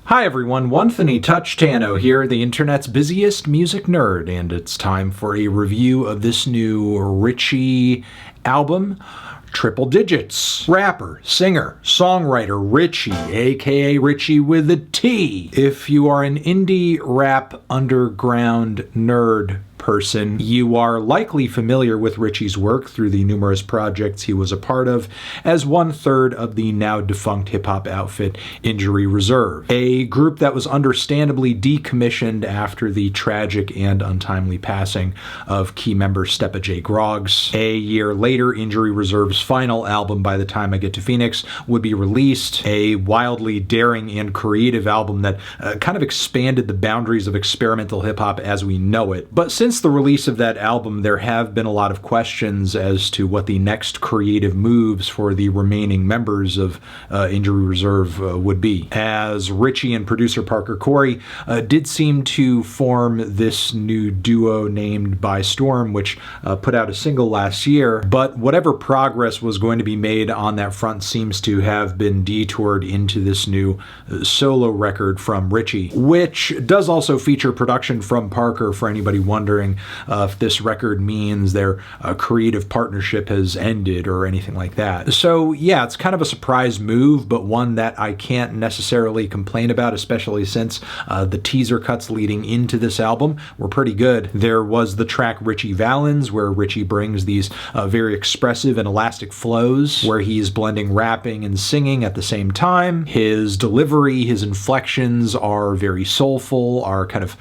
Hi everyone, One Touch Tano here, the internet's busiest music nerd, and it's time for a review of this new RiTchie album, Triple Digits. Rapper, singer, songwriter RiTchie, aka RiTchie with a T. If you are an indie rap underground nerd person, you are likely familiar with RiTchie's work through the numerous projects he was a part of as 1/3 of the now defunct hip-hop outfit Injury Reserve, a group that was understandably decommissioned after the tragic and untimely passing of key member Steppa J. Groggs. A year later, Injury Reserve's final album, By the Time I Get to Phoenix, would be released, a wildly daring and creative album that kind of expanded the boundaries of experimental hip-hop as we know it. But since the release of that album, there have been a lot of questions as to what the next creative moves for the remaining members of Injury Reserve would be, as RiTchie and producer Parker Corey did seem to form this new duo named By Storm, which put out a single last year, but whatever progress was going to be made on that front seems to have been detoured into this new solo record from RiTchie, which does also feature production from Parker, for anybody wondering if this record means their creative partnership has ended or anything like that. So yeah, it's kind of a surprise move, but one that I can't necessarily complain about, especially since the teaser cuts leading into this album were pretty good. There was the track RiTchie VALENS, where RiTchie brings these very expressive and elastic flows, where he's blending rapping and singing at the same time. His delivery, his inflections are very soulful, are kind of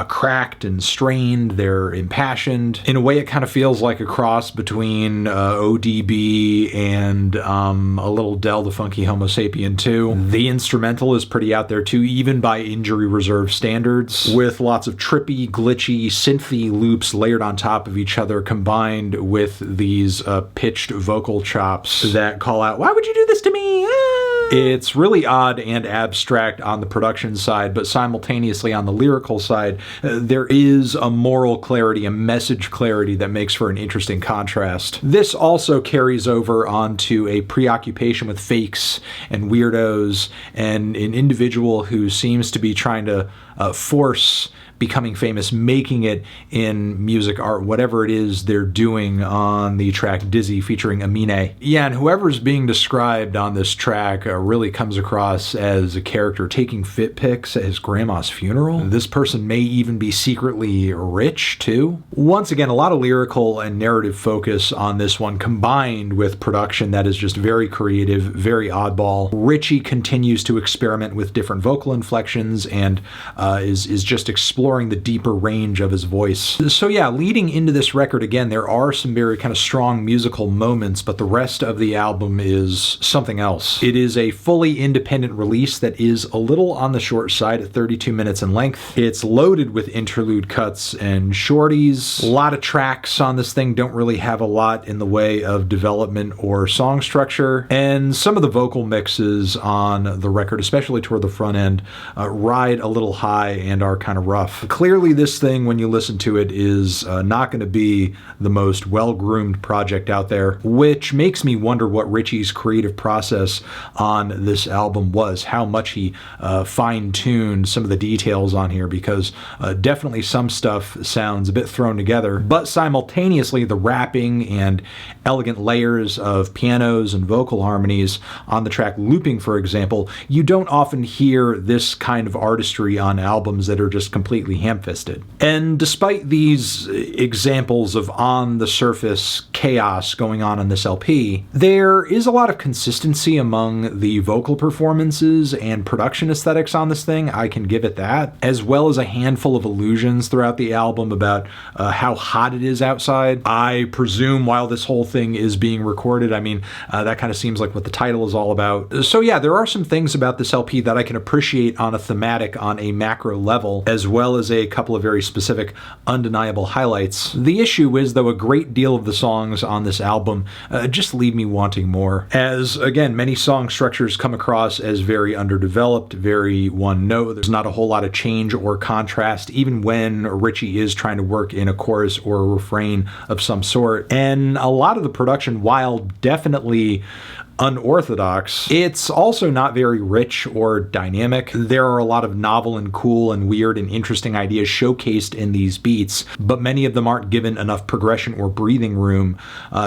cracked and strained. They're impassioned. In a way, it kind of feels like a cross between ODB and a little Del the Funky Homo Sapien 2. The instrumental is pretty out there too, even by Injury Reserve standards, with lots of trippy, glitchy, synthy loops layered on top of each other, combined with these pitched vocal chops that call out, "Why would you do this to me?" It's really odd and abstract on the production side, but simultaneously on the lyrical side, there is a moral clarity, a message clarity that makes for an interesting contrast. This also carries over onto a preoccupation with fakes and weirdos, and an individual who seems to be trying to force becoming famous, making it in music, art, whatever it is they're doing on the track Dizzy featuring Amine. Yeah, and whoever's being described on this track really comes across as a character taking fit pics at his grandma's funeral. This person may even be secretly rich too. Once again, a lot of lyrical and narrative focus on this one, combined with production that is just very creative, very oddball. RiTchie continues to experiment with different vocal inflections and is just exploring the deeper range of his voice. So yeah, leading into this record, again, there are some very kind of strong musical moments, but the rest of the album is something else. It is a fully independent release that is a little on the short side at 32 minutes in length. It's loaded with interlude cuts and shorties. A lot of tracks on this thing don't really have a lot in the way of development or song structure, and some of the vocal mixes on the record, especially toward the front end, ride a little high and are kind of rough. Clearly this thing, when you listen to it, is not going to be the most well-groomed project out there, which makes me wonder what RiTchie's creative process on this album was, how much he fine-tuned some of the details on here, because definitely some stuff sounds a bit thrown together, but simultaneously the rapping and elegant layers of pianos and vocal harmonies on the track Looping, for example, you don't often hear this kind of artistry on albums that are just completely ham-fisted. And despite these examples of on-the-surface chaos going on this LP, there is a lot of consistency among the vocal performances and production aesthetics on this thing, I can give it that, as well as a handful of allusions throughout the album about how hot it is outside. I presume while this whole thing is being recorded, I mean, that kind of seems like what the title is all about. So yeah, there are some things about this LP that I can appreciate on a thematic, on a macro level, as well as a couple of very specific, undeniable highlights. The issue is, though, a great deal of the songs on this album just leave me wanting more, as, again, many song structures come across as very underdeveloped, very one-note. There's not a whole lot of change or contrast, even when RiTchie is trying to work in a chorus or a refrain of some sort. And a lot of the production, while definitely unorthodox. It's also not very rich or dynamic. There are a lot of novel and cool and weird and interesting ideas showcased in these beats, but many of them aren't given enough progression or breathing room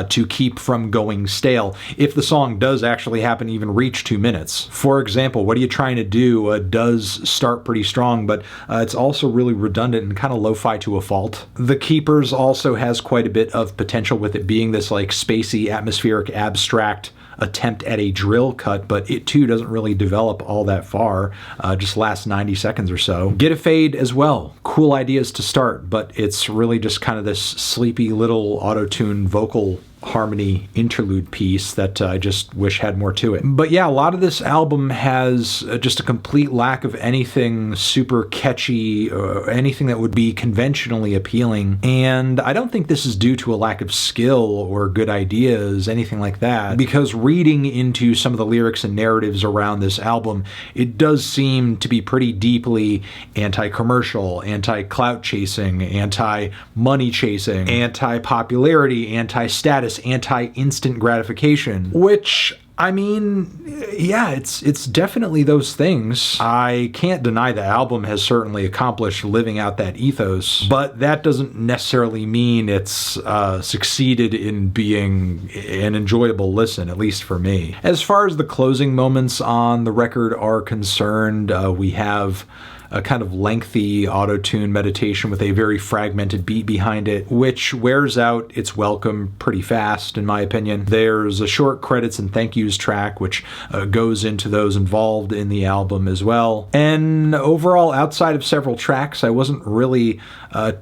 to keep from going stale, if the song does actually happen to even reach 2 minutes. For example, What Are You Trying to Do does start pretty strong, but it's also really redundant and kind of lo-fi to a fault. The Keepers also has quite a bit of potential with it being this like spacey, atmospheric, abstract attempt at a drill cut, but it too doesn't really develop all that far, just lasts 90 seconds or so. Get a Fade as well. Cool ideas to start, but it's really just kind of this sleepy little auto-tune vocal harmony interlude piece that I just wish had more to it. But yeah, a lot of this album has just a complete lack of anything super catchy or anything that would be conventionally appealing, and I don't think this is due to a lack of skill or good ideas, anything like that, because reading into some of the lyrics and narratives around this album, it does seem to be pretty deeply anti-commercial, anti-clout chasing, anti-money chasing, anti-popularity, anti-status, anti-instant gratification, which, I mean, yeah, it's definitely those things. I can't deny the album has certainly accomplished living out that ethos, but that doesn't necessarily mean it's succeeded in being an enjoyable listen, at least for me. As far as the closing moments on the record are concerned, we have a kind of lengthy auto-tune meditation with a very fragmented beat behind it, which wears out its welcome pretty fast, in my opinion. There's a short credits and thank yous track, which goes into those involved in the album as well. And overall, outside of several tracks, I wasn't really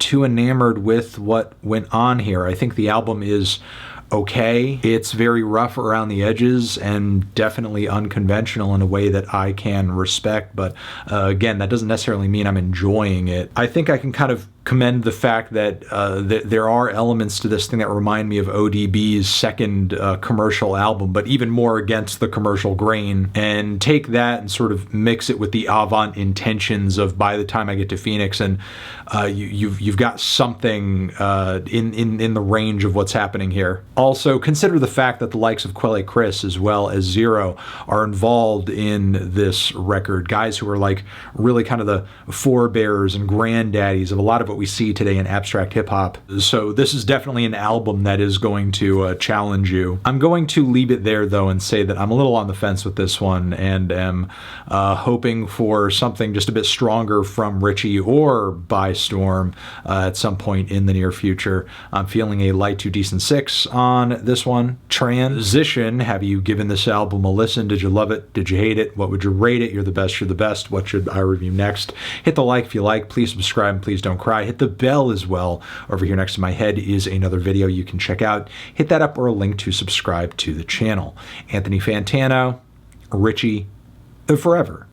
too enamored with what went on here. I think the album is okay. It's very rough around the edges and definitely unconventional in a way that I can respect, but again, that doesn't necessarily mean I'm enjoying it. I think I can kind of commend the fact that there are elements to this thing that remind me of ODB's second commercial album, but even more against the commercial grain, and take that and sort of mix it with the avant intentions of By the Time I Get to Phoenix, and you've got something in the range of what's happening here. Also, consider the fact that the likes of Quelle Chris as well as Zero are involved in this record, guys who are like really kind of the forebears and granddaddies of a lot of what we see today in abstract hip-hop. So this is definitely an album that is going to challenge you. I'm going to leave it there though and say that I'm a little on the fence with this one and am hoping for something just a bit stronger from RiTchie or By Storm at some point in the near future. I'm feeling a light to decent 6 on this one. Transition, have you given this album a listen? Did you love it? Did you hate it? What would you rate it? You're the best, you're the best. What should I review next? Hit the like if you like. Please subscribe and please don't cry. Hit the bell as well. Over here next to my head is another video you can check out. Hit that up or a link to subscribe to the channel. Anthony Fantano, RiTchie, forever.